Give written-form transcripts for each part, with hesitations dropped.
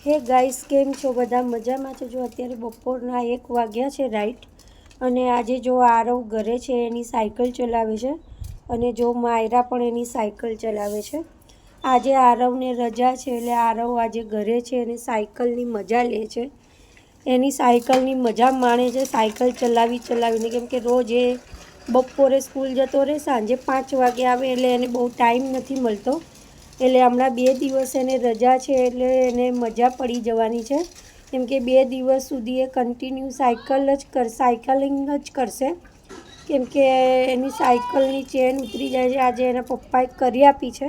હે ગાઈસ, કેમ છો બધા? મજામાં છો? જો અત્યારે બપોરના 1 વાગ્યા છે રાઈટ. અને આજે જો આરવ ઘરે છે, એની સાયકલ ચલાવે છે. અને જો માયરા પણ એની સાયકલ ચલાવે છે. આજે આરવને રજા છે એટલે આરવ આજે ઘરે છે અને સાયકલની મજા લે છે. એની સાયકલની મજા માણે છે, સાયકલ ચલાવીને, કેમ કે રોજ એ બપોરે સ્કૂલ જતો રહે, સાંજે 5 વાગે આવે એટલે એને બહુ ટાઈમ નથી મળતો. એટલે હમણાં 2 દિવસ એને રજા છે એટલે એને મજા પડી જવાની છે. કેમ કે 2 દિવસ સુધી એ કન્ટિન્યુ સાયકલિંગ જ કરશે. કેમ કે એની સાયકલની ચેન ઉતરી જાય છે. આજે એના પપ્પાએ કરી આપી છે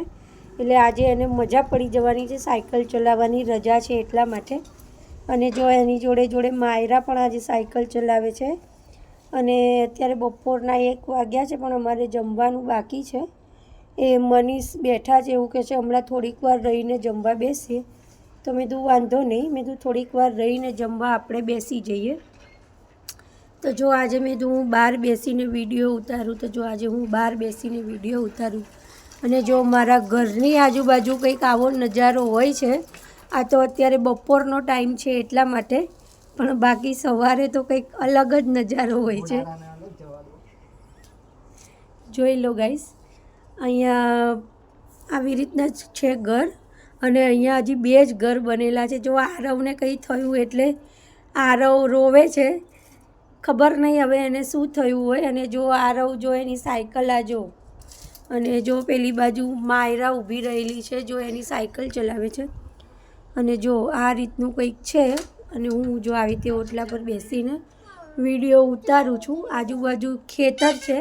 એટલે આજે એને મજા પડી જવાની છે સાયકલ ચલાવવાની, રજા છે એટલા માટે. અને જો એની જોડે માયરા પણ આજે સાયકલ ચલાવે છે. અને અત્યારે બપોરના 1 વાગ્યા છે પણ અમારે જમવાનું બાકી છે. એ મનીષ બેઠા છે, એવું કહે છે હમણાં થોડીક વાર રહીને જમવા બેસીએ. તો મેં કીધું વાંધો નહીં, મેં કીધું થોડીક વાર રહીને જમવા આપણે બેસી જઈએ. તો જો આજે મેં કીધું હું બહાર બેસીને વિડીયો ઉતારું. તો જો આજે હું બહાર બેસીને વિડીયો ઉતારું. અને જો મારા ઘરની આજુબાજુ કંઈક આવો નજારો હોય છે. આ તો અત્યારે બપોરનો ટાઈમ છે એટલા માટે, પણ બાકી સવારે તો કંઈક અલગ જ નજારો હોય છે. જોઈ લો ગાઈસ, અહીંયા આવી રીતના જ છે ઘર. અને અહીંયા હજી 2 જ ઘર બનેલા છે. જો આરવને કંઈ થયું એટલે આરવ રોવે છે, ખબર નહીં હવે એને શું થયું હોય. અને જો આરવ જો એની સાયકલ આ જો, અને જો પેલી બાજુ માયરા ઊભી રહેલી છે, જો એની સાયકલ ચલાવે છે. અને જો આ રીતનું કંઈક છે. અને હું જો આવી રીતે ઓટલા પર બેસીને વિડીયો ઉતારું છું. આજુબાજુ ખેતર છે,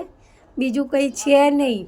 બીજું કંઈ છે નહીં.